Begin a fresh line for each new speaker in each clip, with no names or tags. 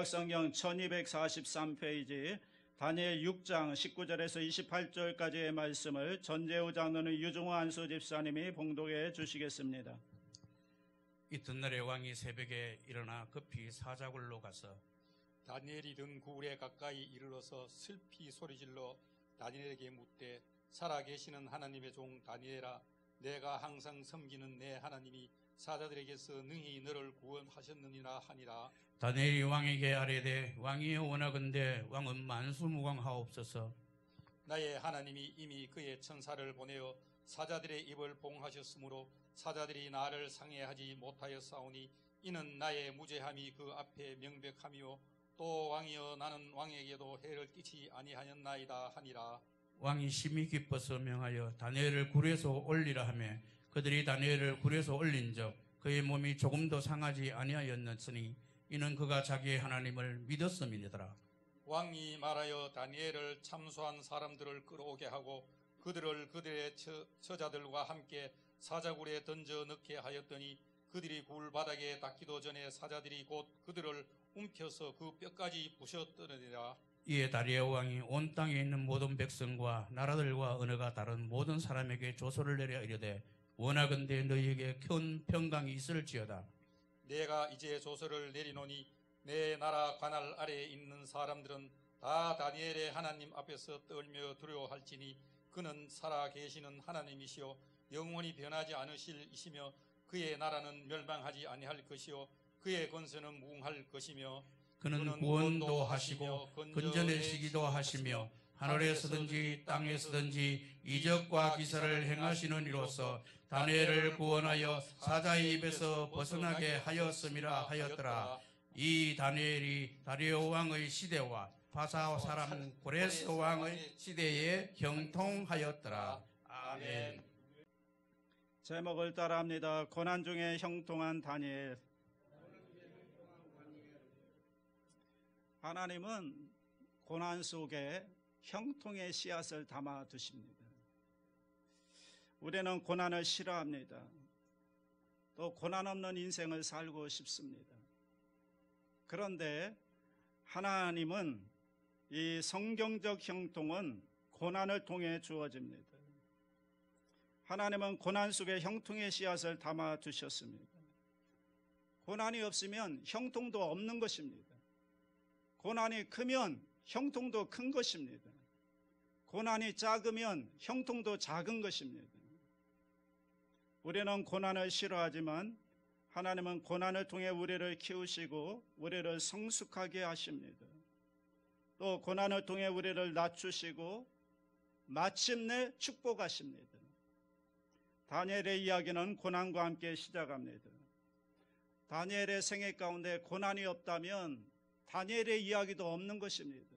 구약성경 1243페이지 다니엘 6장 19절에서 28절까지의 말씀을 전재우 장로는 유종호 안수 집사님이 봉독해 주시겠습니다.
이튿날에 왕이 새벽에 일어나 급히 사자굴로 가서
다니엘이 든 구울에 가까이 이르러서 슬피 소리질러 다니엘에게 묻되 살아계시는 하나님의 종 다니엘아, 내가 항상 섬기는 내 하나님이 사자들에게서 능히 너를 구원하셨느니라 하니라.
다니엘이 왕에게 아뢰되 왕이여 원하건대 왕은 만수무강하옵소서.
나의 하나님이 이미 그의 천사를 보내어 사자들의 입을 봉하셨으므로 사자들이 나를 상해하지 못하였사오니 이는 나의 무죄함이 그 앞에 명백하며 또 왕이여 나는 왕에게도 해를 끼치 아니하였나이다 하니라.
왕이 심히 기뻐서 명하여 다니엘을 굴에서 올리라 하며 그들이 다니엘을 굴에서 올린적 그의 몸이 조금도 상하지 아니하였으니 이는 그가 자기의 하나님을 믿었음이니더라.
왕이 말하여 다니엘을 참수한 사람들을 끌어오게 하고 그들을 그들의 처자들과 함께 사자굴에 던져 넣게 하였더니 그들이 굴 바닥에 닿기도 전에 사자들이 곧 그들을 움켜서 그 뼈까지 부셔뜨리니라.
이에 다리오 왕이 온 땅에 있는 모든 백성과 나라들과 언어가 다른 모든 사람에게 조서를 내려 이르되 원하건대 너희에게 큰 평강이 있을지어다.
내가 이제 조서를 내리노니 내 나라 관할 아래에 있는 사람들은 다 다니엘의 하나님 앞에서 떨며 두려워할지니 그는 살아계시는 하나님이시요 영원히 변하지 않으실 이시며 그의 나라는 멸망하지 아니할 것이요 그의 권세는 무궁할 것이며
그는 구원도 하시고 건져내시기도 하시며 하늘에서든지 땅에서든지 이적과 기사를 행하시는 이로써 다니엘을 구원하여 사자의 입에서 벗어나게 하였음이라 하였더라. 이 다니엘이 다리오 왕의 시대와 바사 사람 고레스 왕의 시대에 형통하였더라. 아멘.
제목을 따라합니다. 고난 중에 형통한 다니엘. 하나님은 고난 속에 형통의 씨앗을 담아 두십니다. 우리는 고난을 싫어합니다. 또 고난 없는 인생을 살고 싶습니다. 그런데 하나님은 이 성경적 형통은 고난을 통해 주어집니다. 하나님은 고난 속에 형통의 씨앗을 담아 두셨습니다. 고난이 없으면 형통도 없는 것입니다. 고난이 크면 형통도 큰 것입니다. 고난이 작으면 형통도 작은 것입니다. 우리는 고난을 싫어하지만 하나님은 고난을 통해 우리를 키우시고 우리를 성숙하게 하십니다. 또 고난을 통해 우리를 낮추시고 마침내 축복하십니다. 다니엘의 이야기는 고난과 함께 시작합니다. 다니엘의 생애 가운데 고난이 없다면 다니엘의 이야기도 없는 것입니다.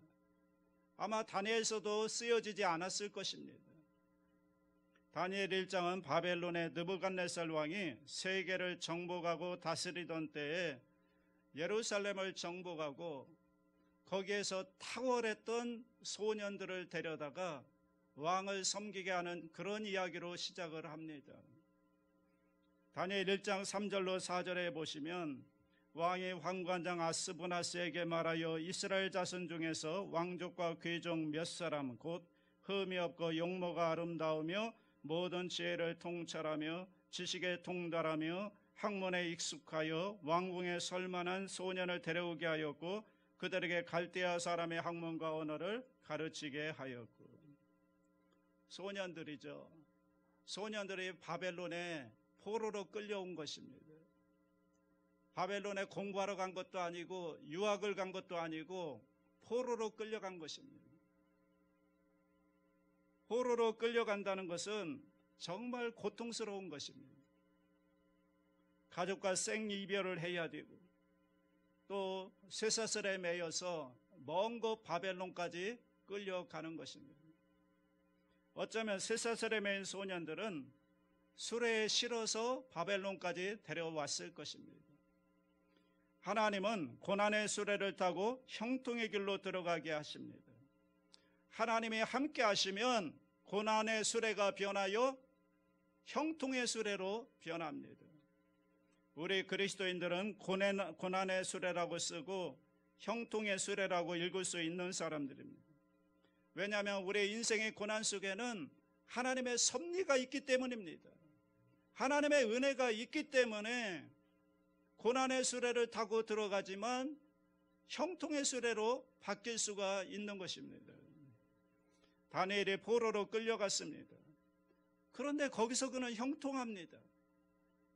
아마 다니엘서도 쓰여지지 않았을 것입니다. 다니엘 1장은 바벨론의 느부갓네살 왕이 세계를 정복하고 다스리던 때에 예루살렘을 정복하고 거기에서 탁월했던 소년들을 데려다가 왕을 섬기게 하는 그런 이야기로 시작을 합니다. 다니엘 1장 3절로 4절에 보시면 왕이 황관장 아스부나스에게 말하여 이스라엘 자손 중에서 왕족과 귀족 몇 사람 곧 흠이 없고 용모가 아름다우며 모든 지혜를 통찰하며 지식에 통달하며 학문에 익숙하여 왕궁에 설만한 소년을 데려오게 하였고 그들에게 갈대아 사람의 학문과 언어를 가르치게 하였고. 소년들이죠. 소년들이 바벨론에 포로로 끌려온 것입니다. 바벨론에 공부하러 간 것도 아니고 유학을 간 것도 아니고 포로로 끌려간 것입니다. 포로로 끌려간다는 것은 정말 고통스러운 것입니다. 가족과 생이별을 해야 되고 또 쇠사슬에 매여서 먼 곳 바벨론까지 끌려가는 것입니다. 어쩌면 쇠사슬에 매인 소년들은 수레에 실어서 바벨론까지 데려왔을 것입니다. 하나님은 고난의 수레를 타고 형통의 길로 들어가게 하십니다. 하나님이 함께 하시면 고난의 수레가 변하여 형통의 수레로 변합니다. 우리 그리스도인들은 고난의 수레라고 쓰고 형통의 수레라고 읽을 수 있는 사람들입니다. 왜냐하면 우리의 인생의 고난 속에는 하나님의 섭리가 있기 때문입니다. 하나님의 은혜가 있기 때문에 고난의 수레를 타고 들어가지만 형통의 수레로 바뀔 수가 있는 것입니다. 다니엘이 포로로 끌려갔습니다. 그런데 거기서 그는 형통합니다.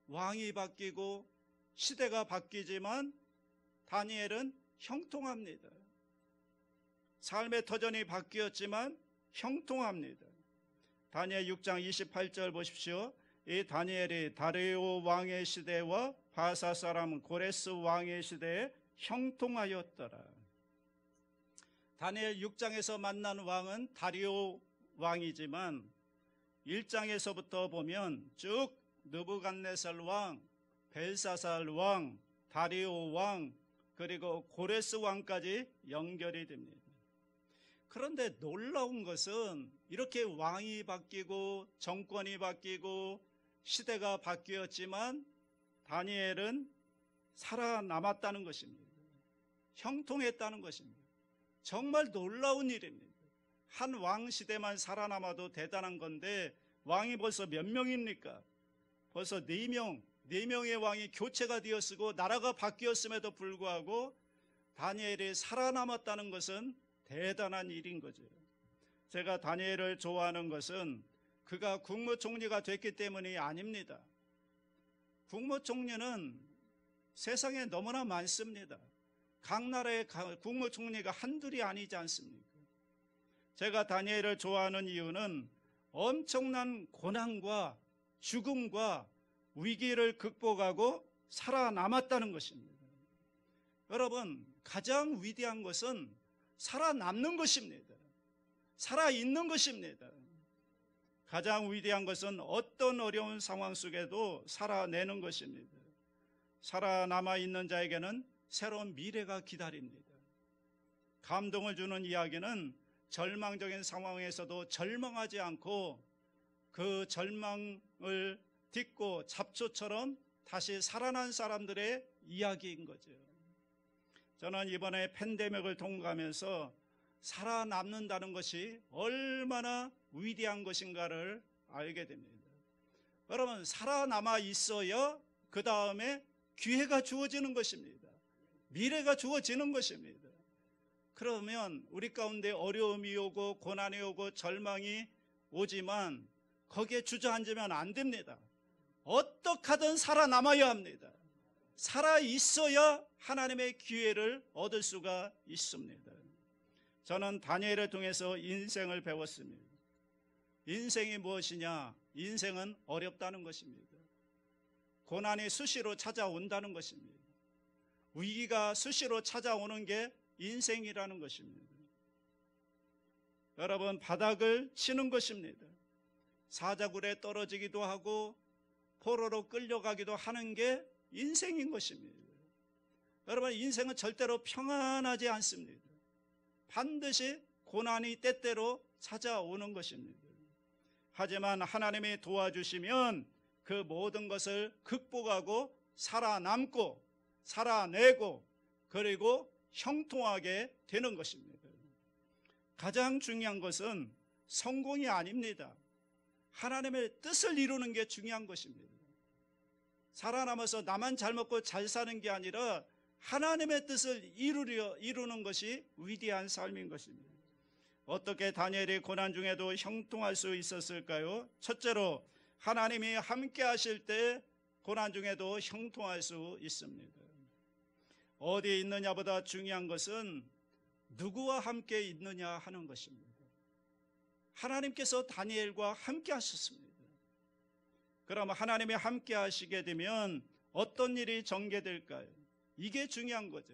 왕이 바뀌고 시대가 바뀌지만 다니엘은 형통합니다. 삶의 터전이 바뀌었지만 형통합니다. 다니엘 6장 28절 보십시오. 이 다니엘이 다리오 왕의 시대와 바사 사람 고레스 왕의 시대에 형통하였더라. 다니엘 6장에서 만난 왕은 다리오 왕이지만 1장에서부터 보면 쭉 느부갓네살 왕, 벨사살 왕, 다리오 왕, 그리고 고레스 왕까지 연결이 됩니다. 그런데 놀라운 것은 이렇게 왕이 바뀌고 정권이 바뀌고 시대가 바뀌었지만 다니엘은 살아남았다는 것입니다. 형통했다는 것입니다. 정말 놀라운 일입니다. 한 왕 시대만 살아남아도 대단한 건데 왕이 벌써 몇 명입니까? 벌써 4명, 4명의 왕이 교체가 되었고 나라가 바뀌었음에도 불구하고 다니엘이 살아남았다는 것은 대단한 일인 거죠. 제가 다니엘을 좋아하는 것은 그가 국무총리가 됐기 때문이 아닙니다. 국무총리는 세상에 너무나 많습니다. 각 나라의 국무총리가 한둘이 아니지 않습니까? 제가 다니엘을 좋아하는 이유는 엄청난 고난과 죽음과 위기를 극복하고 살아남았다는 것입니다. 여러분, 가장 위대한 것은 살아남는 것입니다. 살아있는 것입니다. 가장 위대한 것은 어떤 어려운 상황 속에도 살아내는 것입니다. 살아남아 있는 자에게는 새로운 미래가 기다립니다. 감동을 주는 이야기는 절망적인 상황에서도 절망하지 않고 그 절망을 딛고 잡초처럼 다시 살아난 사람들의 이야기인 거죠. 저는 이번에 팬데믹을 통과하면서 살아남는다는 것이 얼마나 위대한 것인가를 알게 됩니다. 여러분, 살아남아 있어야 그 다음에 기회가 주어지는 것입니다. 미래가 주어지는 것입니다. 그러면 우리 가운데 어려움이 오고 고난이 오고 절망이 오지만 거기에 주저앉으면 안 됩니다. 어떻게 하든 살아남아야 합니다. 살아있어야 하나님의 기회를 얻을 수가 있습니다. 저는 다니엘을 통해서 인생을 배웠습니다. 인생이 무엇이냐? 인생은 어렵다는 것입니다. 고난이 수시로 찾아온다는 것입니다. 위기가 수시로 찾아오는 게 인생이라는 것입니다. 여러분, 바닥을 치는 것입니다. 사자굴에 떨어지기도 하고 포로로 끌려가기도 하는 게 인생인 것입니다. 여러분, 인생은 절대로 평안하지 않습니다. 반드시 고난이 때때로 찾아오는 것입니다. 하지만 하나님이 도와주시면 그 모든 것을 극복하고 살아남고 살아내고 그리고 형통하게 되는 것입니다. 가장 중요한 것은 성공이 아닙니다. 하나님의 뜻을 이루는 게 중요한 것입니다. 살아남아서 나만 잘 먹고 잘 사는 게 아니라 하나님의 뜻을 이루는 것이 위대한 삶인 것입니다. 어떻게 다니엘이 고난 중에도 형통할 수 있었을까요? 첫째로 하나님이 함께 하실 때 고난 중에도 형통할 수 있습니다. 어디에 있느냐보다 중요한 것은 누구와 함께 있느냐 하는 것입니다. 하나님께서 다니엘과 함께 하셨습니다. 그럼 하나님이 함께 하시게 되면 어떤 일이 전개될까요? 이게 중요한 거죠.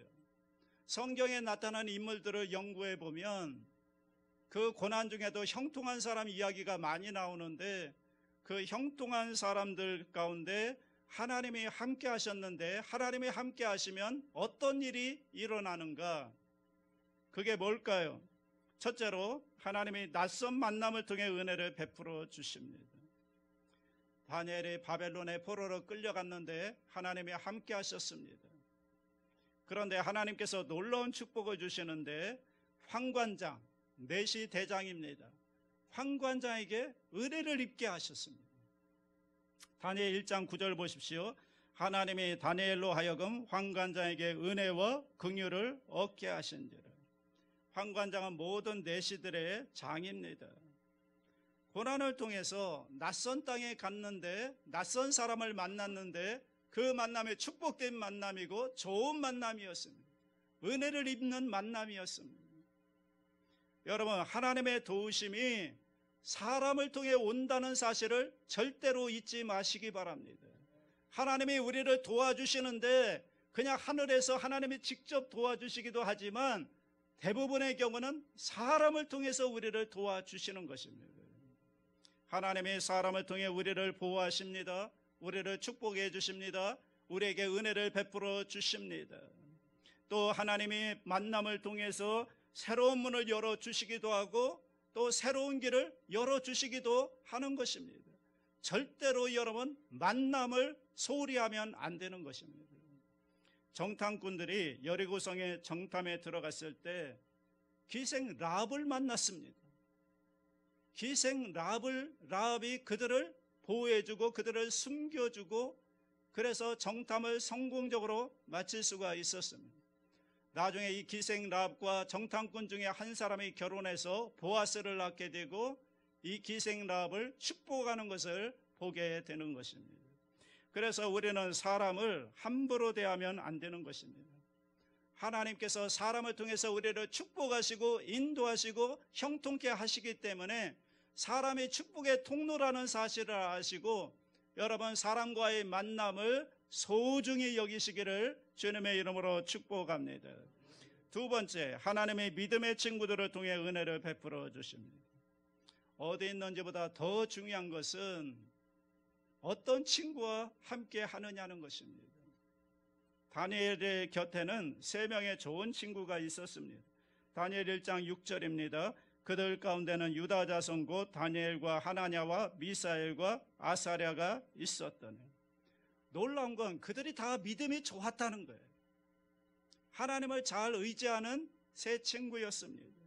성경에 나타난 인물들을 연구해 보면 그 고난 중에도 형통한 사람 이야기가 많이 나오는데 그 형통한 사람들 가운데 하나님이 함께 하셨는데 하나님이 함께 하시면 어떤 일이 일어나는가? 그게 뭘까요? 첫째로 하나님이 낯선 만남을 통해 은혜를 베풀어 주십니다. 다니엘이 바벨론의 포로로 끌려갔는데 하나님이 함께 하셨습니다. 그런데 하나님께서 놀라운 축복을 주시는데 황관장, 내시 대장입니다. 황관장에게 은혜를 입게 하셨습니다. 다니엘 1장 9절 보십시오. 하나님이 다니엘로 하여금 황관장에게 은혜와 긍휼을 얻게 하신지라. 황관장은 모든 내시들의 장입니다. 고난을 통해서 낯선 땅에 갔는데 낯선 사람을 만났는데 그 만남이 축복된 만남이고 좋은 만남이었습니다. 은혜를 입는 만남이었습니다. 여러분, 하나님의 도우심이 사람을 통해 온다는 사실을 절대로 잊지 마시기 바랍니다. 하나님이 우리를 도와주시는데 그냥 하늘에서 하나님이 직접 도와주시기도 하지만 대부분의 경우는 사람을 통해서 우리를 도와주시는 것입니다. 하나님이 사람을 통해 우리를 보호하십니다. 우리를 축복해 주십니다. 우리에게 은혜를 베풀어 주십니다. 또 하나님이 만남을 통해서 새로운 문을 열어주시기도 하고 또 새로운 길을 열어주시기도 하는 것입니다. 절대로 여러분 만남을 소홀히 하면 안 되는 것입니다. 정탐꾼들이 여리고성의 정탐에 들어갔을 때 기생 라합을 만났습니다. 기생 라합이 그들을 보호해주고 그들을 숨겨주고 그래서 정탐을 성공적으로 마칠 수가 있었습니다. 나중에 이 기생 라합과 정탐꾼 중에 한 사람이 결혼해서 보아스를 낳게 되고 이 기생 라합을 축복하는 것을 보게 되는 것입니다. 그래서 우리는 사람을 함부로 대하면 안 되는 것입니다. 하나님께서 사람을 통해서 우리를 축복하시고 인도하시고 형통케 하시기 때문에 사람이 축복의 통로라는 사실을 아시고 여러분 사람과의 만남을 소중히 여기시기를 주님의 이름으로 축복합니다. 두 번째, 하나님의 믿음의 친구들을 통해 은혜를 베풀어 주십니다. 어디 있는지보다 더 중요한 것은 어떤 친구와 함께 하느냐는 것입니다. 다니엘의 곁에는 3명의 좋은 친구가 있었습니다. 다니엘 1장 6절입니다. 그들 가운데는 유다 자손 곧 다니엘과 하나냐와 미사엘과 아사랴가 있었더니. 놀라운 건 그들이 다 믿음이 좋았다는 거예요. 하나님을 잘 의지하는 세 친구였습니다.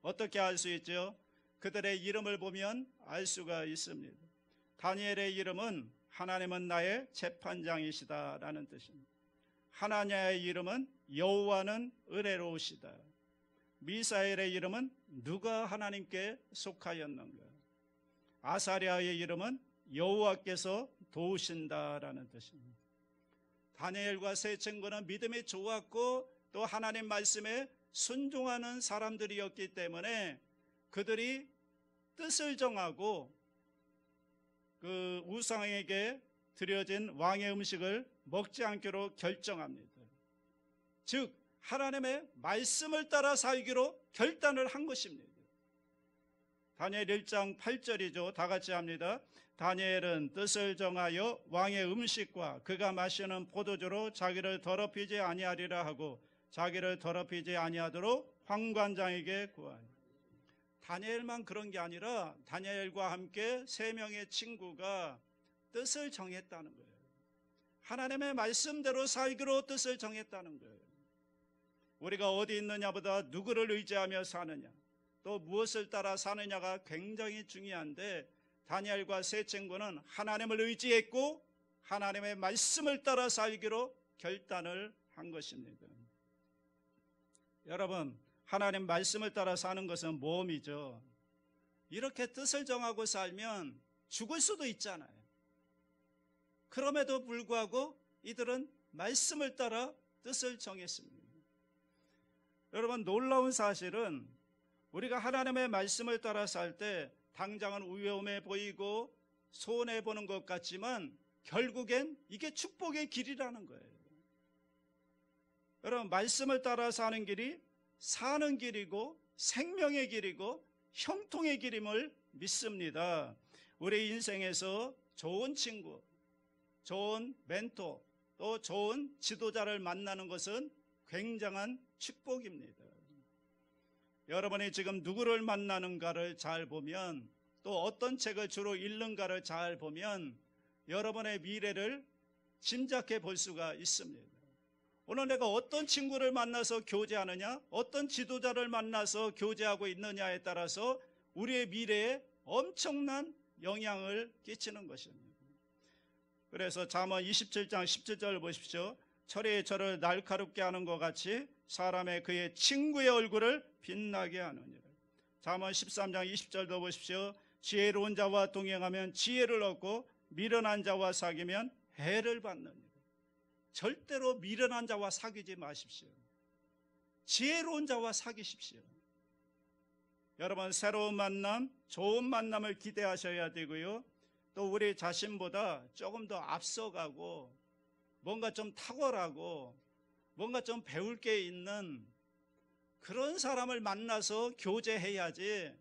어떻게 알 수 있죠? 그들의 이름을 보면 알 수가 있습니다. 다니엘의 이름은 하나님은 나의 재판장이시다라는 뜻입니다. 하나냐의 이름은 여호와는 은혜로우시다. 미사엘의 이름은 누가 하나님께 속하였는가. 아사랴의 이름은 여호와께서 도우신다라는 뜻입니다. 다니엘과 세 친구는 믿음이 좋았고 또 하나님 말씀에 순종하는 사람들이었기 때문에 그들이 뜻을 정하고 그 우상에게 드려진 왕의 음식을 먹지 않기로 결정합니다. 즉 하나님의 말씀을 따라 살기로 결단을 한 것입니다. 다니엘 1장 8절이죠. 다 같이 합니다. 다니엘은 뜻을 정하여 왕의 음식과 그가 마시는 포도주로 자기를 더럽히지 아니하리라 하고 자기를 더럽히지 아니하도록 황관장에게 구하니. 다니엘만 그런 게 아니라 다니엘과 함께 3명의 친구가 뜻을 정했다는 거예요. 하나님의 말씀대로 살기로 뜻을 정했다는 거예요. 우리가 어디 있느냐보다 누구를 의지하며 사느냐 또 무엇을 따라 사느냐가 굉장히 중요한데 다니엘과 세 친구는 하나님을 의지했고 하나님의 말씀을 따라 살기로 결단을 한 것입니다. 여러분, 하나님 말씀을 따라 사는 것은 모험이죠. 이렇게 뜻을 정하고 살면 죽을 수도 있잖아요. 그럼에도 불구하고 이들은 말씀을 따라 뜻을 정했습니다. 여러분, 놀라운 사실은 우리가 하나님의 말씀을 따라 살 때 당장은 위험해 보이고 손해보는 것 같지만 결국엔 이게 축복의 길이라는 거예요. 여러분, 말씀을 따라 사는 길이 사는 길이고 생명의 길이고 형통의 길임을 믿습니다. 우리 인생에서 좋은 친구, 좋은 멘토, 또 좋은 지도자를 만나는 것은 굉장한 축복입니다. 여러분이 지금 누구를 만나는가를 잘 보면 또 어떤 책을 주로 읽는가를 잘 보면 여러분의 미래를 짐작해 볼 수가 있습니다. 오늘 내가 어떤 친구를 만나서 교제하느냐, 어떤 지도자를 만나서 교제하고 있느냐에 따라서 우리의 미래에 엄청난 영향을 끼치는 것입니다. 그래서 잠언 27장 17절 보십시오. 철이 저를 날카롭게 하는 것 같이 사람의 그의 친구의 얼굴을 빛나게 하느니라. 잠언 13장 20절도 보십시오. 지혜로운 자와 동행하면 지혜를 얻고 미련한 자와 사귀면 해를 받느니라. 절대로 미련한 자와 사귀지 마십시오. 지혜로운 자와 사귀십시오. 여러분, 새로운 만남, 좋은 만남을 기대하셔야 되고요. 또 우리 자신보다 조금 더 앞서가고 뭔가 좀 탁월하고 뭔가 좀 배울 게 있는 그런 사람을 만나서 교제해야지,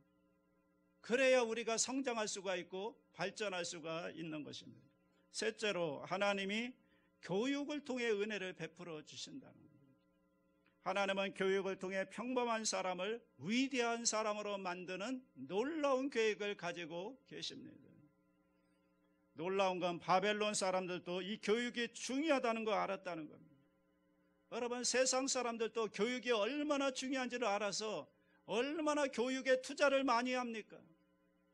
그래야 우리가 성장할 수가 있고 발전할 수가 있는 것입니다. 셋째로, 하나님이 교육을 통해 은혜를 베풀어 주신다는 겁니다. 하나님은 교육을 통해 평범한 사람을 위대한 사람으로 만드는 놀라운 계획을 가지고 계십니다. 놀라운 건 바벨론 사람들도 이 교육이 중요하다는 걸 알았다는 겁니다. 여러분, 세상 사람들도 교육이 얼마나 중요한지를 알아서 얼마나 교육에 투자를 많이 합니까?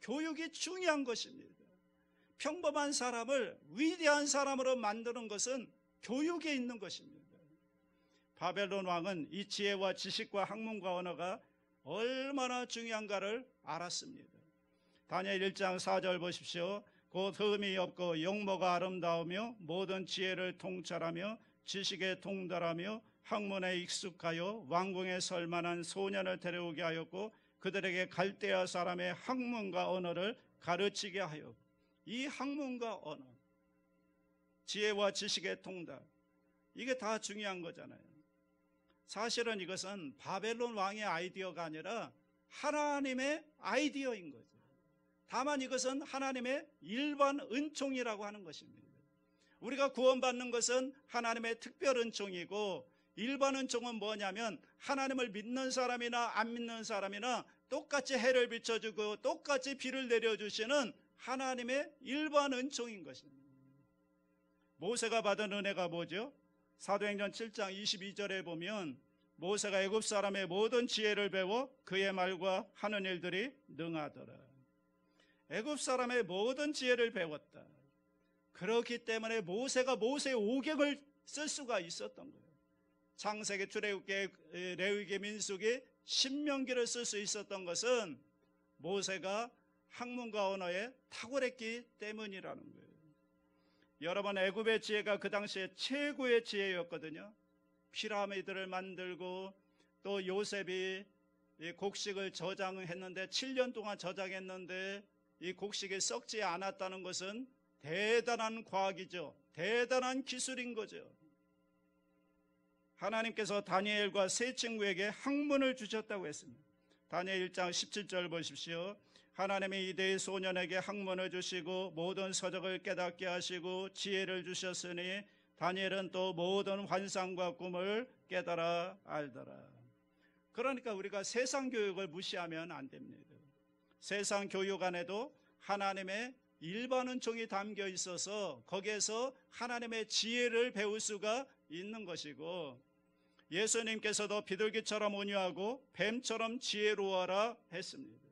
교육이 중요한 것입니다. 평범한 사람을 위대한 사람으로 만드는 것은 교육에 있는 것입니다. 바벨론 왕은 이 지혜와 지식과 학문과 언어가 얼마나 중요한가를 알았습니다. 다니엘 1장 4절 보십시오. 곧 흠이 없고 용모가 아름다우며 모든 지혜를 통찰하며 지식에 통달하며 학문에 익숙하여 왕궁에 설만한 소년을 데려오게 하였고 그들에게 갈대아 사람의 학문과 언어를 가르치게 하였고. 이 학문과 언어, 지혜와 지식의 통달, 이게 다 중요한 거잖아요. 사실은 이것은 바벨론 왕의 아이디어가 아니라 하나님의 아이디어인 거죠. 다만 이것은 하나님의 일반 은총이라고 하는 것입니다. 우리가 구원받는 것은 하나님의 특별 은총이고, 일반 은총은 뭐냐면 하나님을 믿는 사람이나 안 믿는 사람이나 똑같이 해를 비춰주고 똑같이 비를 내려주시는 하나님의 일반 은총인 것입니다. 모세가 받은 은혜가 뭐죠? 사도행전 7장 22절에 보면 모세가 애굽 사람의 모든 지혜를 배워 그의 말과 하는 일들이 능하더라. 애굽 사람의 모든 지혜를 배웠다. 그렇기 때문에 모세가 모세의 오경을 쓸 수가 있었던 거예요. 창세기, 출애굽기, 레위기, 민수기, 신명기를 쓸 수 있었던 것은 모세가 학문과 언어에 탁월했기 때문이라는 거예요. 여러분, 애굽의 지혜가 그 당시에 최고의 지혜였거든요. 피라미드를 만들고 또 요셉이 이 곡식을 저장했는데 7년 동안 저장했는데 이 곡식이 썩지 않았다는 것은 대단한 과학이죠. 대단한 기술인 거죠. 하나님께서 다니엘과 세 친구에게 학문을 주셨다고 했습니다. 다니엘 1장 17절 보십시오. 하나님이 이대의 소년에게 학문을 주시고 모든 서적을 깨닫게 하시고 지혜를 주셨으니 다니엘은 또 모든 환상과 꿈을 깨달아 알더라. 그러니까 우리가 세상 교육을 무시하면 안 됩니다. 세상 교육 안에도 하나님의 일반 은총이 담겨 있어서 거기에서 하나님의 지혜를 배울 수가 있는 것이고, 예수님께서도 비둘기처럼 온유하고 뱀처럼 지혜로워라 했습니다.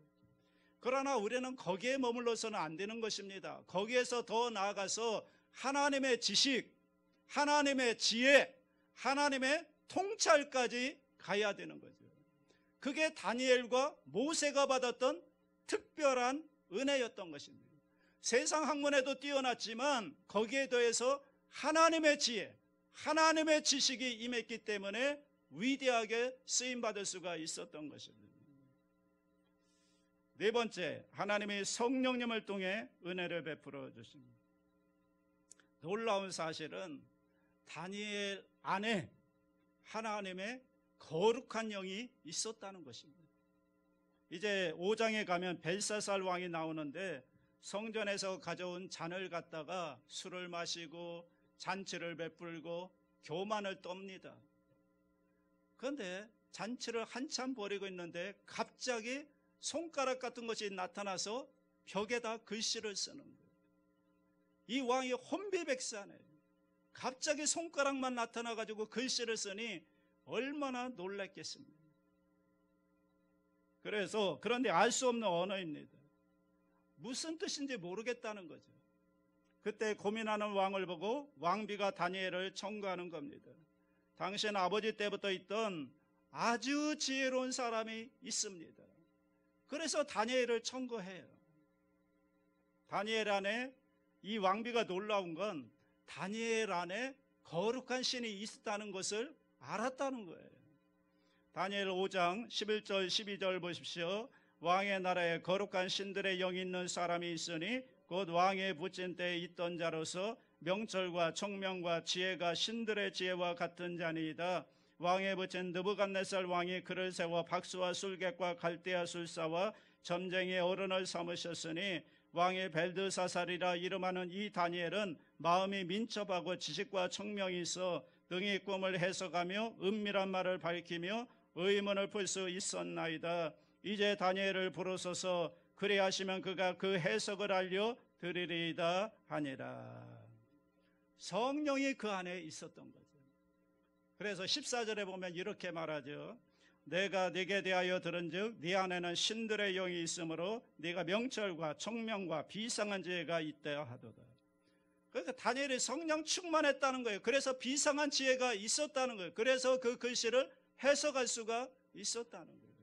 그러나 우리는 거기에 머물러서는 안 되는 것입니다. 거기에서 더 나아가서 하나님의 지식, 하나님의 지혜, 하나님의 통찰까지 가야 되는 거죠. 그게 다니엘과 모세가 받았던 특별한 은혜였던 것입니다. 세상 학문에도 뛰어났지만 거기에 더해서 하나님의 지혜, 하나님의 지식이 임했기 때문에 위대하게 쓰임받을 수가 있었던 것입니다. 네 번째, 하나님이 성령님을 통해 은혜를 베풀어 주십니다. 놀라운 사실은 다니엘 안에 하나님의 거룩한 영이 있었다는 것입니다. 이제 5장에 가면 벨사살 왕이 나오는데 성전에서 가져온 잔을 갖다가 술을 마시고 잔치를 베풀고 교만을 떱니다. 그런데 잔치를 한참 벌이고 있는데 갑자기 손가락 같은 것이 나타나서 벽에다 글씨를 쓰는 거예요. 이 왕이 혼비백산해요. 갑자기 손가락만 나타나가지고 글씨를 쓰니 얼마나 놀랐겠습니까? 그런데 알 수 없는 언어입니다. 무슨 뜻인지 모르겠다는 거죠. 그때 고민하는 왕을 보고 왕비가 다니엘을 청구하는 겁니다. 당신 아버지 때부터 있던 아주 지혜로운 사람이 있습니다. 그래서 다니엘을 청구해요. 다니엘 안에 이 왕비가 놀라운 건 다니엘 안에 거룩한 신이 있다는 것을 알았다는 거예요. 다니엘 5장 11절 12절 보십시오. 왕의 나라에 거룩한 신들의 영이 있는 사람이 있으니 곧 왕의 부친 때에 있던 자로서 명철과 총명과 지혜가 신들의 지혜와 같은 자니이다. 왕의 부친 느부갓네살 왕이 그를 세워 박수와 술객과 갈대아 술사와 점쟁이의 어른을 삼으셨으니 왕의 벨드사살이라 이름하는 이 다니엘은 마음이 민첩하고 지식과 청명이 있어 능히 꿈을 해석하며 은밀한 말을 밝히며 의문을 풀 수 있었나이다. 이제 다니엘을 부르소서 그리하시면 그가 그 해석을 알려 드리리이다 하니라. 성령이 그 안에 있었던 거죠. 그래서 14절에 보면 이렇게 말하죠. 내가 네게 대하여 들은즉 네 안에는 신들의 영이 있으므로 네가 명철과 총명과 비상한 지혜가 있다 하도다. 그러니까 다니엘이 성령 충만했다는 거예요. 그래서 비상한 지혜가 있었다는 거예요. 그래서 그 글씨를 해석할 수가 있었다는 거예요.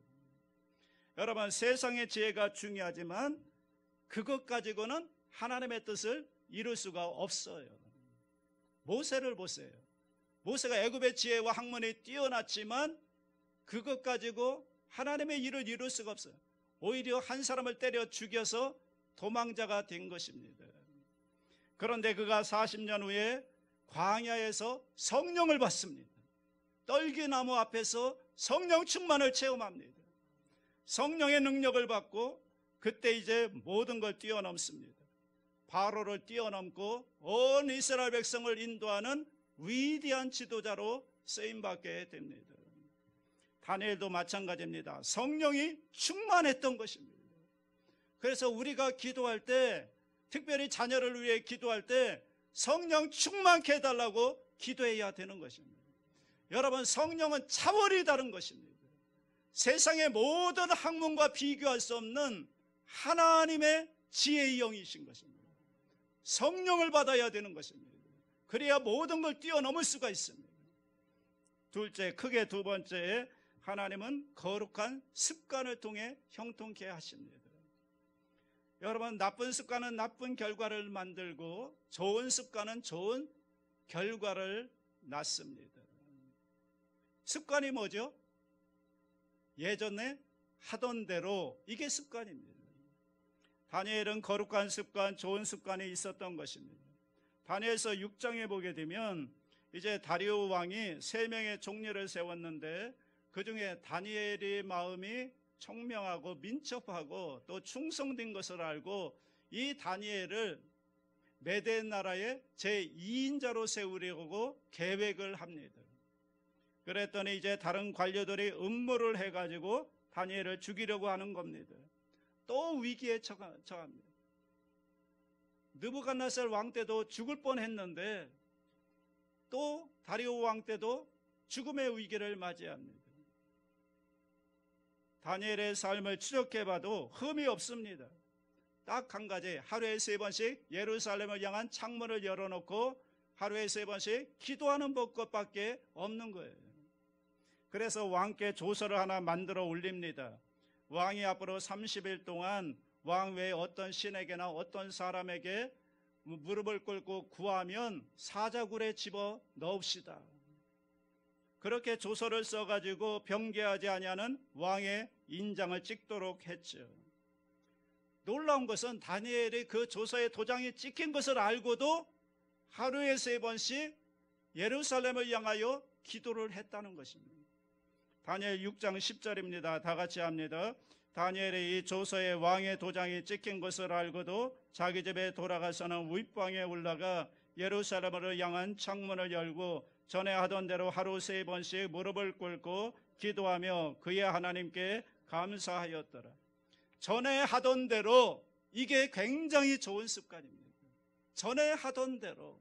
여러분, 세상의 지혜가 중요하지만 그것 가지고는 하나님의 뜻을 이룰 수가 없어요. 모세를 보세요. 모세가 애굽의 지혜와 학문이 뛰어났지만 그것 가지고 하나님의 일을 이룰 수가 없어요. 오히려 한 사람을 때려 죽여서 도망자가 된 것입니다. 그런데 그가 40년 후에 광야에서 성령을 받습니다. 떨기나무 앞에서 성령 충만을 체험합니다. 성령의 능력을 받고 그때 이제 모든 걸 뛰어넘습니다. 바로를 뛰어넘고 온 이스라엘 백성을 인도하는 위대한 지도자로 쓰임받게 됩니다. 다니엘도 마찬가지입니다. 성령이 충만했던 것입니다. 그래서 우리가 기도할 때, 특별히 자녀를 위해 기도할 때 성령 충만케 해달라고 기도해야 되는 것입니다. 여러분, 성령은 차원이 다른 것입니다. 세상의 모든 학문과 비교할 수 없는 하나님의 지혜의 영이신 것입니다. 성령을 받아야 되는 것입니다. 그래야 모든 걸 뛰어넘을 수가 있습니다. 둘째, 크게 두 번째, 하나님은 거룩한 습관을 통해 형통케 하십니다. 여러분, 나쁜 습관은 나쁜 결과를 만들고 좋은 습관은 좋은 결과를 낳습니다. 습관이 뭐죠? 예전에 하던 대로, 이게 습관입니다. 다니엘은 거룩한 습관, 좋은 습관이 있었던 것입니다. 다니엘서 6장에 보게 되면 이제 다리오 왕이 3명의 종려를 세웠는데 그 중에 다니엘의 마음이 총명하고 민첩하고 또 충성된 것을 알고 이 다니엘을 메대 나라의 제2인자로 세우려고 계획을 합니다. 그랬더니 이제 다른 관료들이 음모를 해가지고 다니엘을 죽이려고 하는 겁니다. 또 위기에 처합니다. 느부갓네살 왕 때도 죽을 뻔했는데 또 다리오 왕 때도 죽음의 위기를 맞이합니다. 다니엘의 삶을 추적해봐도 흠이 없습니다. 딱 한 가지, 하루에 3번씩 예루살렘을 향한 창문을 열어놓고 하루에 3번씩 기도하는 것밖에 없는 거예요. 그래서 왕께 조서를 하나 만들어 올립니다. 왕이 앞으로 30일 동안 왕 외에 어떤 신에게나 어떤 사람에게 무릎을 꿇고 구하면 사자굴에 집어 넣읍시다. 그렇게 조서를 써가지고 병개하지 아니하는 왕의 인장을 찍도록 했죠. 놀라운 것은 다니엘이 그 조서에 도장이 찍힌 것을 알고도 하루에 3번씩 예루살렘을 향하여 기도를 했다는 것입니다. 다니엘 6장 10절입니다. 다 같이 합니다. 다니엘이 이 조서에 왕의 도장이 찍힌 것을 알고도 자기 집에 돌아가서는 윗방에 올라가 예루살렘을 향한 창문을 열고 전에 하던 대로 하루 3번씩 무릎을 꿇고 기도하며 그의 하나님께 감사하였더라. 전에 하던 대로, 이게 굉장히 좋은 습관입니다. 전에 하던 대로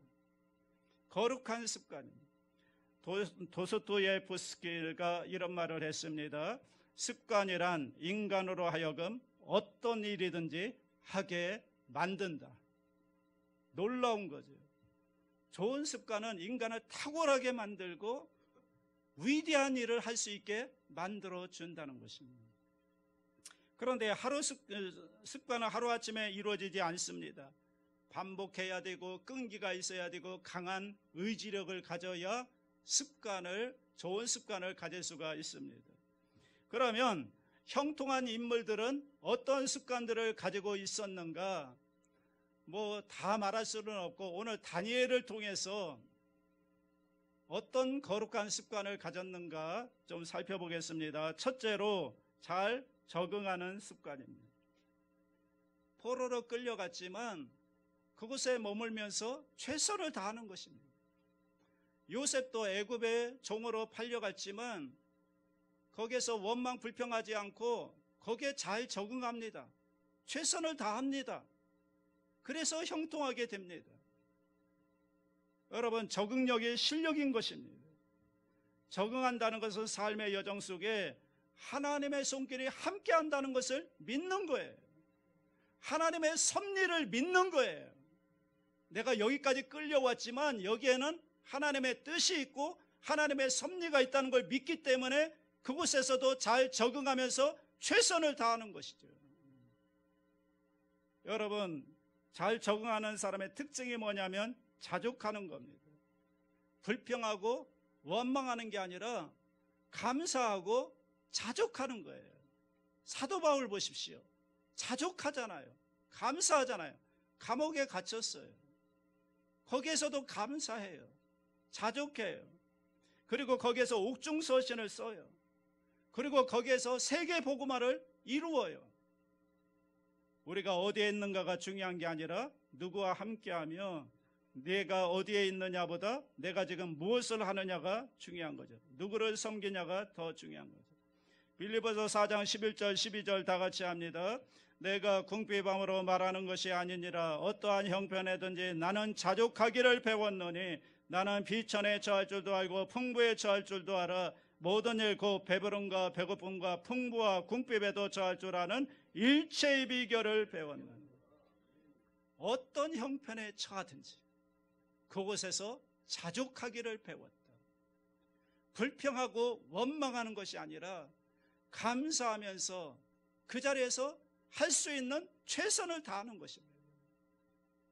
거룩한 습관입니다. 도스토예프스키가 이런 말을 했습니다. 습관이란 인간으로 하여금 어떤 일이든지 하게 만든다. 놀라운 거죠. 좋은 습관은 인간을 탁월하게 만들고 위대한 일을 할 수 있게 만들어 준다는 것입니다. 그런데 습관은 하루아침에 이루어지지 않습니다. 반복해야 되고 끈기가 있어야 되고 강한 의지력을 가져야 좋은 습관을 가질 수가 있습니다. 그러면 형통한 인물들은 어떤 습관들을 가지고 있었는가? 다 말할 수는 없고 오늘 다니엘을 통해서 어떤 거룩한 습관을 가졌는가 좀 살펴보겠습니다. 첫째로 잘 적응하는 습관입니다. 포로로 끌려갔지만 그곳에 머물면서 최선을 다하는 것입니다. 요셉도 애굽의 종으로 팔려갔지만 거기에서 원망 불평하지 않고 거기에 잘 적응합니다. 최선을 다합니다. 그래서 형통하게 됩니다. 여러분, 적응력이 실력인 것입니다. 적응한다는 것은 삶의 여정 속에 하나님의 손길이 함께한다는 것을 믿는 거예요. 하나님의 섭리를 믿는 거예요. 내가 여기까지 끌려왔지만 여기에는 하나님의 뜻이 있고 하나님의 섭리가 있다는 걸 믿기 때문에 그곳에서도 잘 적응하면서 최선을 다하는 것이죠. 여러분, 잘 적응하는 사람의 특징이 뭐냐면 자족하는 겁니다. 불평하고 원망하는 게 아니라 감사하고 자족하는 거예요. 사도 바울 보십시오. 자족하잖아요. 감사하잖아요. 감옥에 갇혔어요. 거기에서도 감사해요. 자족해요. 그리고 거기에서 옥중서신을 써요. 그리고 거기에서 세계 복음화를 이루어요. 우리가 어디에 있는가가 중요한 게 아니라 누구와 함께하며 내가 어디에 있느냐보다 내가 지금 무엇을 하느냐가 중요한 거죠. 누구를 섬기냐가 더 중요한 거죠. 빌립보서 4장 11절 12절 다 같이 합니다. 내가 궁핍함으로 말하는 것이 아니니라. 어떠한 형편에든지 나는 자족하기를 배웠노니 나는 비천에 처할 줄도 알고 풍부에 처할 줄도 알아. 모든 일 곧 배부름과 배고픔과 풍부와 궁핍에도 처할 줄 아는 일체의 비결을 배웠노니. 어떤 형편에 처하든지 그곳에서 자족하기를 배웠다. 불평하고 원망하는 것이 아니라 감사하면서 그 자리에서 할 수 있는 최선을 다하는 것입니다.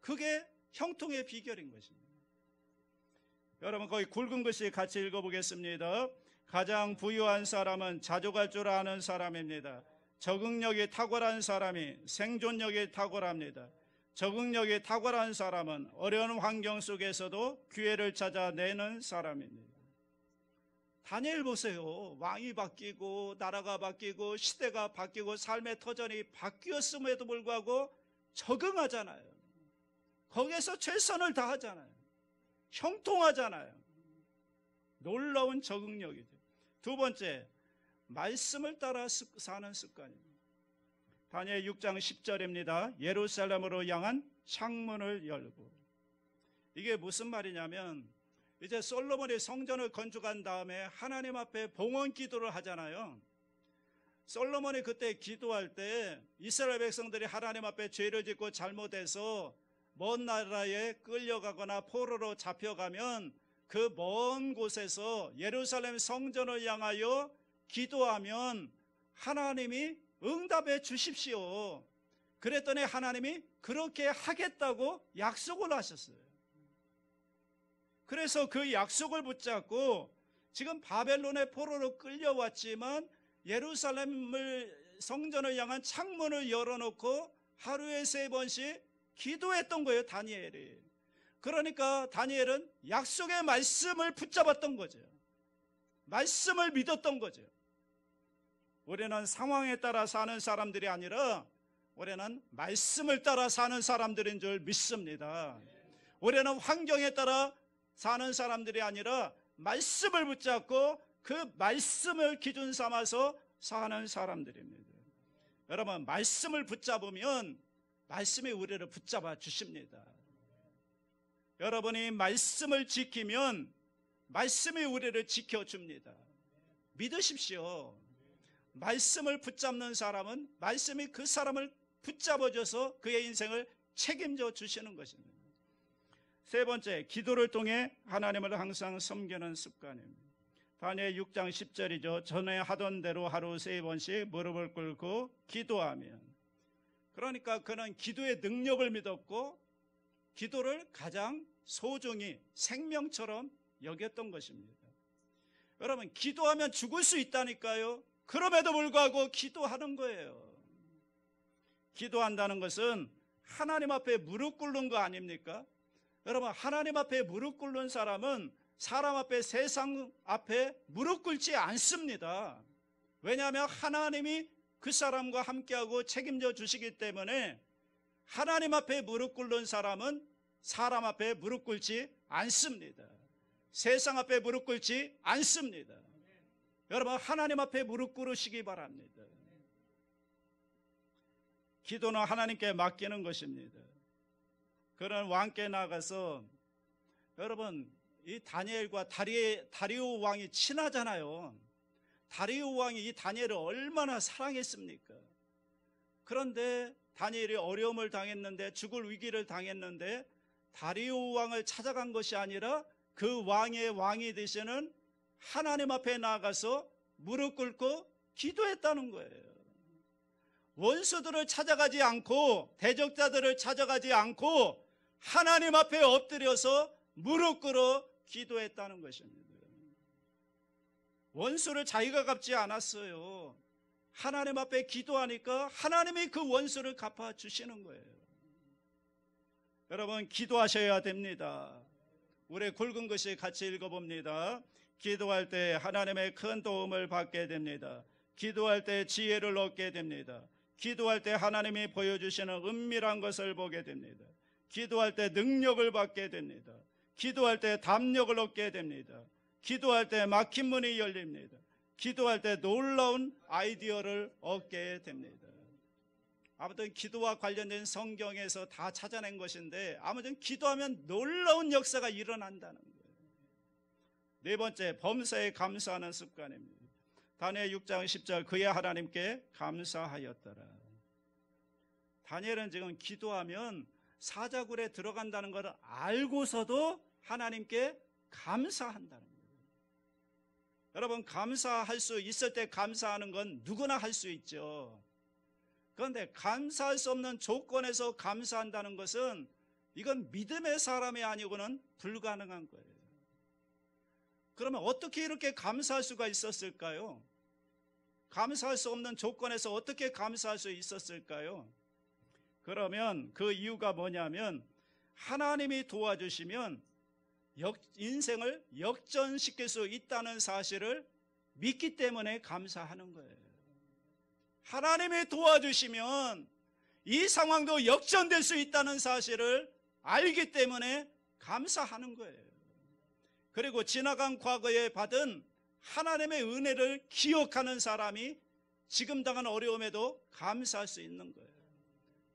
그게 형통의 비결인 것입니다. 여러분, 거기 굵은 글씨 같이 읽어보겠습니다. 가장 부유한 사람은 자족할 줄 아는 사람입니다. 적응력이 탁월한 사람이 생존력이 탁월합니다. 적응력이 탁월한 사람은 어려운 환경 속에서도 기회를 찾아내는 사람입니다. 다니엘 보세요. 왕이 바뀌고 나라가 바뀌고 시대가 바뀌고 삶의 터전이 바뀌었음에도 불구하고 적응하잖아요. 거기에서 최선을 다하잖아요. 형통하잖아요. 놀라운 적응력이죠. 두 번째, 말씀을 따라 사는 습관입니다. 다니엘 6장 10절입니다. 예루살렘으로 향한 창문을 열고. 이게 무슨 말이냐면 이제 솔로몬이 성전을 건축한 다음에 하나님 앞에 봉헌 기도를 하잖아요. 솔로몬이 그때 기도할 때 이스라엘 백성들이 하나님 앞에 죄를 짓고 잘못해서 먼 나라에 끌려가거나 포로로 잡혀가면 그 먼 곳에서 예루살렘 성전을 향하여 기도하면 하나님이 응답해 주십시오. 그랬더니 하나님이 그렇게 하겠다고 약속을 하셨어요. 그래서 그 약속을 붙잡고 지금 바벨론의 포로로 끌려왔지만 예루살렘을 성전을 향한 창문을 열어놓고 하루에 3번씩 기도했던 거예요, 다니엘이. 그러니까 다니엘은 약속의 말씀을 붙잡았던 거죠. 말씀을 믿었던 거죠. 우리는 상황에 따라 사는 사람들이 아니라 우리는 말씀을 따라 사는 사람들인 줄 믿습니다. 우리는 환경에 따라 사는 사람들이 아니라 말씀을 붙잡고 그 말씀을 기준 삼아서 사는 사람들입니다. 여러분, 말씀을 붙잡으면 말씀이 우리를 붙잡아 주십니다. 여러분이 말씀을 지키면 말씀이 우리를 지켜줍니다. 믿으십시오. 말씀을 붙잡는 사람은 말씀이 그 사람을 붙잡아줘서 그의 인생을 책임져 주시는 것입니다. 세 번째, 기도를 통해 하나님을 항상 섬기는 습관입니다. 다니엘 6장 10절이죠. 전에 하던 대로 하루 3번씩 무릎을 꿇고 기도하면. 그러니까 그는 기도의 능력을 믿었고 기도를 가장 소중히 생명처럼 여겼던 것입니다. 여러분, 기도하면 죽을 수 있다니까요. 그럼에도 불구하고 기도하는 거예요. 기도한다는 것은 하나님 앞에 무릎 꿇는 거 아닙니까? 여러분, 하나님 앞에 무릎 꿇는 사람은 사람 앞에, 세상 앞에 무릎 꿇지 않습니다. 왜냐하면 하나님이 그 사람과 함께하고 책임져 주시기 때문에 하나님 앞에 무릎 꿇는 사람은 사람 앞에 무릎 꿇지 않습니다. 세상 앞에 무릎 꿇지 않습니다. 여러분, 하나님 앞에 무릎 꿇으시기 바랍니다. 기도는 하나님께 맡기는 것입니다. 그는 왕께 나가서, 여러분, 이 다니엘과 다리오 왕이 친하잖아요. 다리오 왕이 이 다니엘을 얼마나 사랑했습니까? 그런데 다니엘이 어려움을 당했는데, 죽을 위기를 당했는데 다리오 왕을 찾아간 것이 아니라 그 왕의 왕이 되시는 하나님 앞에 나가서 무릎 꿇고 기도했다는 거예요. 원수들을 찾아가지 않고 대적자들을 찾아가지 않고 하나님 앞에 엎드려서 무릎 꿇어 기도했다는 것입니다. 원수를 자기가 갚지 않았어요. 하나님 앞에 기도하니까 하나님이 그 원수를 갚아주시는 거예요. 여러분, 기도하셔야 됩니다. 우리 굵은 글씨 같이 읽어봅니다. 기도할 때 하나님의 큰 도움을 받게 됩니다. 기도할 때 지혜를 얻게 됩니다. 기도할 때 하나님이 보여주시는 은밀한 것을 보게 됩니다. 기도할 때 능력을 받게 됩니다. 기도할 때 담력을 얻게 됩니다. 기도할 때 막힌 문이 열립니다. 기도할 때 놀라운 아이디어를 얻게 됩니다. 아무튼 기도와 관련된 성경에서 다 찾아낸 것인데, 아무튼 기도하면 놀라운 역사가 일어난다는 거예요. 네 번째, 범사에 감사하는 습관입니다. 다니엘 6장 10절, 그의 하나님께 감사하였더라. 다니엘은 지금 기도하면 사자굴에 들어간다는 것을 알고서도 하나님께 감사한다는 거예요. 여러분, 감사할 수 있을 때 감사하는 건 누구나 할 수 있죠. 그런데 감사할 수 없는 조건에서 감사한다는 것은 이건 믿음의 사람이 아니고는 불가능한 거예요. 그러면 어떻게 이렇게 감사할 수가 있었을까요? 감사할 수 없는 조건에서 어떻게 감사할 수 있었을까요? 그러면 그 이유가 뭐냐면, 하나님이 도와주시면 인생을 역전시킬 수 있다는 사실을 믿기 때문에 감사하는 거예요. 하나님이 도와주시면 이 상황도 역전될 수 있다는 사실을 알기 때문에 감사하는 거예요. 그리고 지나간 과거에 받은 하나님의 은혜를 기억하는 사람이 지금 당한 어려움에도 감사할 수 있는 거예요.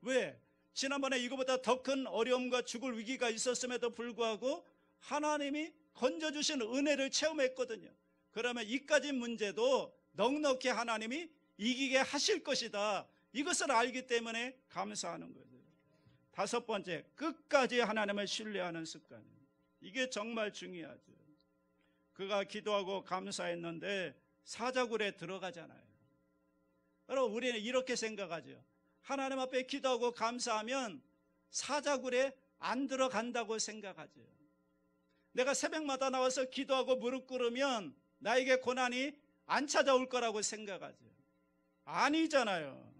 왜? 지난번에 이거보다 더 큰 어려움과 죽을 위기가 있었음에도 불구하고 하나님이 건져주신 은혜를 체험했거든요. 그러면 이까지 문제도 넉넉히 하나님이 이기게 하실 것이다, 이것을 알기 때문에 감사하는 거예요. 다섯 번째, 끝까지 하나님을 신뢰하는 습관. 이게 정말 중요하죠. 그가 기도하고 감사했는데 사자굴에 들어가잖아요. 여러분, 우리는 이렇게 생각하죠. 하나님 앞에 기도하고 감사하면 사자굴에 안 들어간다고 생각하죠. 내가 새벽마다 나와서 기도하고 무릎 꿇으면 나에게 고난이 안 찾아올 거라고 생각하죠. 아니잖아요.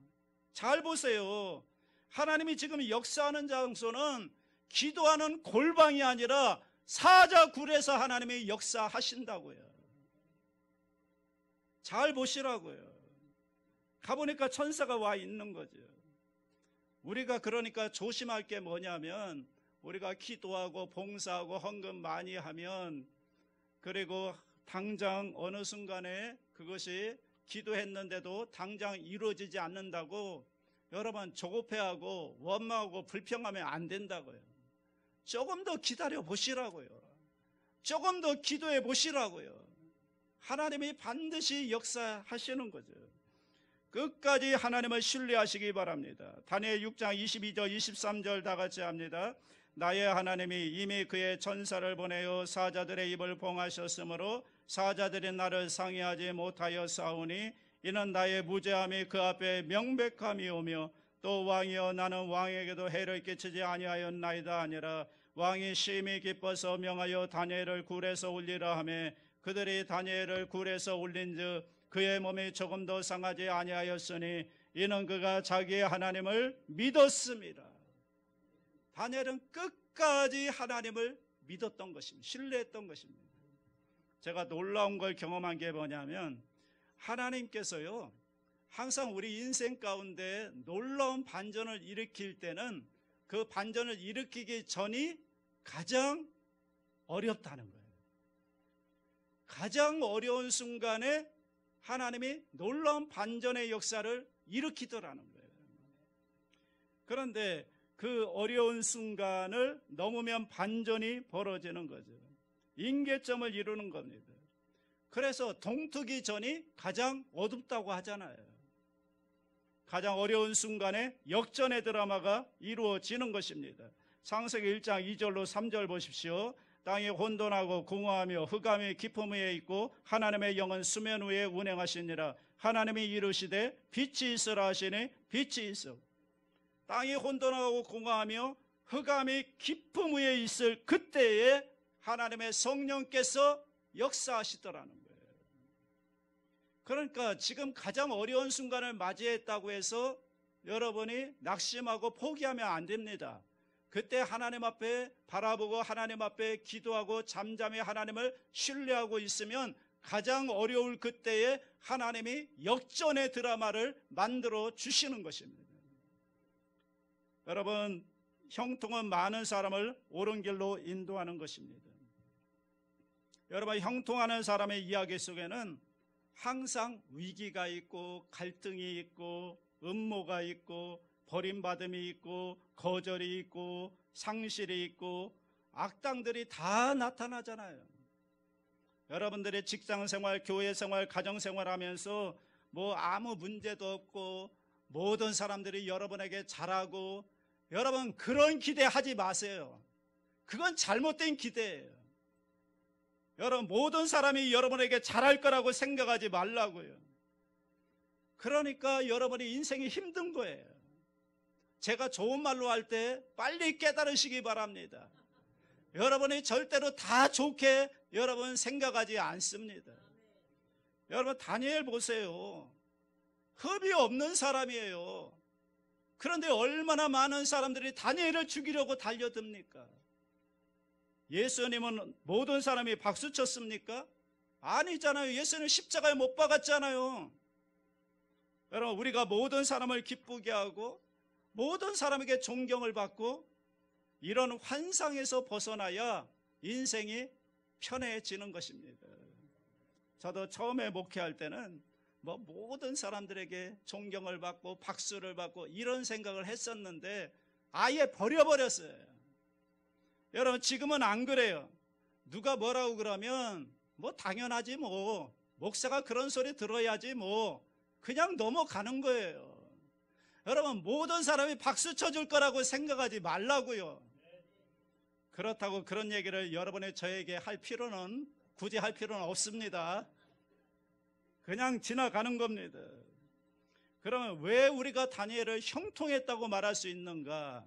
잘 보세요. 하나님이 지금 역사하는 장소는 기도하는 골방이 아니라 사자굴에서 하나님이 역사하신다고요. 잘 보시라고요. 가보니까 천사가 와 있는 거죠. 우리가 그러니까 조심할 게 뭐냐면, 우리가 기도하고 봉사하고 헌금 많이 하면, 그리고 당장 어느 순간에 그것이 기도했는데도 당장 이루어지지 않는다고 여러분 조급해하고 원망하고 불평하면 안 된다고요. 조금 더 기다려 보시라고요. 조금 더 기도해 보시라고요. 하나님이 반드시 역사하시는 거죠. 끝까지 하나님을 신뢰하시기 바랍니다. 다니엘 6장 22절 23절 다 같이 합니다. 나의 하나님이 이미 그의 전사를 보내어 사자들의 입을 봉하셨으므로 사자들이 나를 상의하지 못하여 싸우니 이는 나의 무죄함이 그 앞에 명백함이오며 또 왕이여 나는 왕에게도 해를 끼치지 아니하였나이다 아니라 왕이 심히 기뻐서 명하여 다니엘을 굴에서 올리라 하며 그들이 다니엘을 굴에서 올린즉 그의 몸이 조금 더 상하지 아니하였으니 이는 그가 자기의 하나님을 믿었습니다. 다니엘은 끝까지 하나님을 믿었던 것입니다. 신뢰했던 것입니다. 제가 놀라운 걸 경험한 게 뭐냐면 하나님께서요 항상 우리 인생 가운데 놀라운 반전을 일으킬 때는 그 반전을 일으키기 전이 가장 어렵다는 거예요. 가장 어려운 순간에 하나님이 놀라운 반전의 역사를 일으키더라는 거예요. 그런데 그 어려운 순간을 넘으면 반전이 벌어지는 거죠. 임계점을 이루는 겁니다. 그래서 동트기 전이 가장 어둡다고 하잖아요. 가장 어려운 순간에 역전의 드라마가 이루어지는 것입니다. 창세기 1장 2절로 3절 보십시오. 땅이 혼돈하고 공허하며 흑암이 깊음 위에 있고 하나님의 영은 수면 위에 운행하시니라. 하나님이 이르시되 빛이 있으라 하시니 빛이 있어. 땅이 혼돈하고 공허하며 흑암이 깊음 위에 있을 그때에 하나님의 성령께서 역사하시더라는 거예요. 그러니까 지금 가장 어려운 순간을 맞이했다고 해서 여러분이 낙심하고 포기하면 안 됩니다. 그때 하나님 앞에 바라보고 하나님 앞에 기도하고 잠잠히 하나님을 신뢰하고 있으면 가장 어려울 그때에 하나님이 역전의 드라마를 만들어 주시는 것입니다. 여러분, 형통은 많은 사람을 옳은 길로 인도하는 것입니다. 여러분, 형통하는 사람의 이야기 속에는 항상 위기가 있고 갈등이 있고 음모가 있고 버림받음이 있고 거절이 있고 상실이 있고 악당들이 다 나타나잖아요. 여러분들의 직장생활, 교회생활, 가정생활 하면서 뭐 아무 문제도 없고 모든 사람들이 여러분에게 잘하고 여러분 그런 기대하지 마세요. 그건 잘못된 기대예요. 여러분 모든 사람이 여러분에게 잘할 거라고 생각하지 말라고요. 그러니까 여러분이 인생이 힘든 거예요. 제가 좋은 말로 할 때 빨리 깨달으시기 바랍니다. 여러분이 절대로 다 좋게 여러분 생각하지 않습니다. 여러분 다니엘 보세요. 흡이 없는 사람이에요. 그런데 얼마나 많은 사람들이 다니엘을 죽이려고 달려듭니까? 예수님은 모든 사람이 박수 쳤습니까? 아니잖아요. 예수는 십자가에 못 박았잖아요. 여러분 우리가 모든 사람을 기쁘게 하고 모든 사람에게 존경을 받고 이런 환상에서 벗어나야 인생이 편해지는 것입니다. 저도 처음에 목회할 때는 뭐 모든 사람들에게 존경을 받고 박수를 받고 이런 생각을 했었는데 아예 버려버렸어요. 여러분 지금은 안 그래요. 누가 뭐라고 그러면 뭐 당연하지 뭐 목사가 그런 소리 들어야지 뭐 그냥 넘어가는 거예요. 여러분 모든 사람이 박수 쳐줄 거라고 생각하지 말라고요. 그렇다고 그런 얘기를 여러분이 저에게 할 필요는 굳이 할 필요는 없습니다. 그냥 지나가는 겁니다. 그러면 왜 우리가 다니엘을 형통했다고 말할 수 있는가?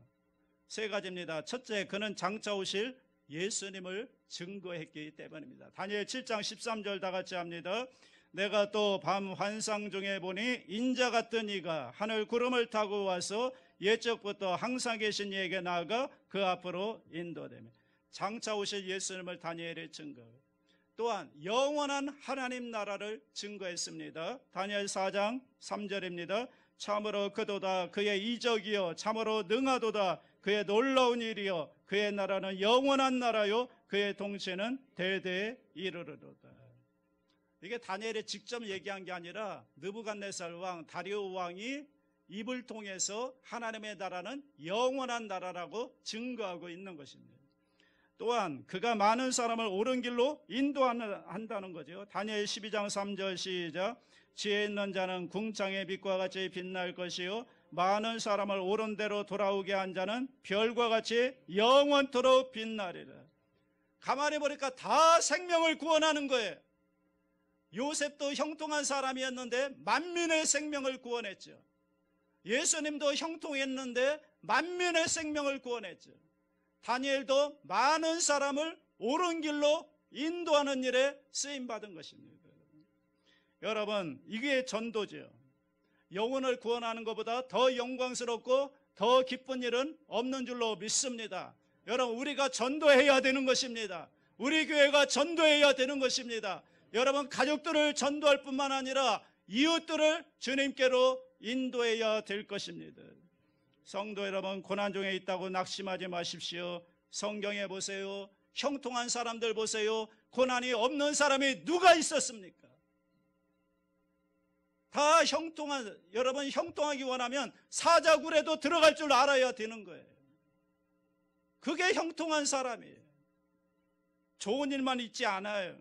세 가지입니다. 첫째, 그는 장차 오실 예수님을 증거했기 때문입니다. 다니엘 7장 13절 다 같이 합니다. 내가 또 밤 환상 중에 보니 인자 같은 이가 하늘 구름을 타고 와서 옛적부터 항상 계신 이에게 나아가 그 앞으로 인도되며 장차 오실 예수님을 다니엘이 증거. 또한 영원한 하나님 나라를 증거했습니다. 다니엘 4장 3절입니다. 참으로 그도다 그의 이적이요 참으로 능하도다 그의 놀라운 일이요 그의 나라는 영원한 나라요 그의 통치는 대대에 이르르도다. 이게 다니엘이 직접 얘기한 게 아니라 느부갓네살 왕, 다리오 왕이 입을 통해서 하나님의 나라는 영원한 나라라고 증거하고 있는 것입니다. 또한 그가 많은 사람을 옳은 길로 인도한다는 거죠. 다니엘 12장 3절 시작. 지혜 있는 자는 궁창의 빛과 같이 빛날 것이요 많은 사람을 옳은 대로 돌아오게 한 자는 별과 같이 영원토록 빛나리라. 가만히 보니까 다 생명을 구원하는 거예요. 요셉도 형통한 사람이었는데 만민의 생명을 구원했죠. 예수님도 형통했는데 만민의 생명을 구원했죠. 다니엘도 많은 사람을 옳은 길로 인도하는 일에 쓰임받은 것입니다. 여러분, 이게 전도죠. 영혼을 구원하는 것보다 더 영광스럽고 더 기쁜 일은 없는 줄로 믿습니다. 여러분, 우리가 전도해야 되는 것입니다. 우리 교회가 전도해야 되는 것입니다. 여러분, 가족들을 전도할 뿐만 아니라 이웃들을 주님께로 인도해야 될 것입니다. 성도 여러분, 고난 중에 있다고 낙심하지 마십시오. 성경에 보세요. 형통한 사람들 보세요. 고난이 없는 사람이 누가 있었습니까? 다 형통한, 여러분 형통하기 원하면 사자굴에도 들어갈 줄 알아야 되는 거예요. 그게 형통한 사람이에요. 좋은 일만 있지 않아요.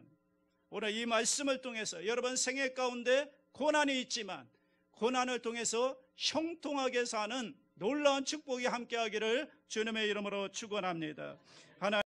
오늘 이 말씀을 통해서 여러분 생애 가운데 고난이 있지만 고난을 통해서 형통하게 사는 놀라운 축복이 함께하기를 주님의 이름으로 축원합니다.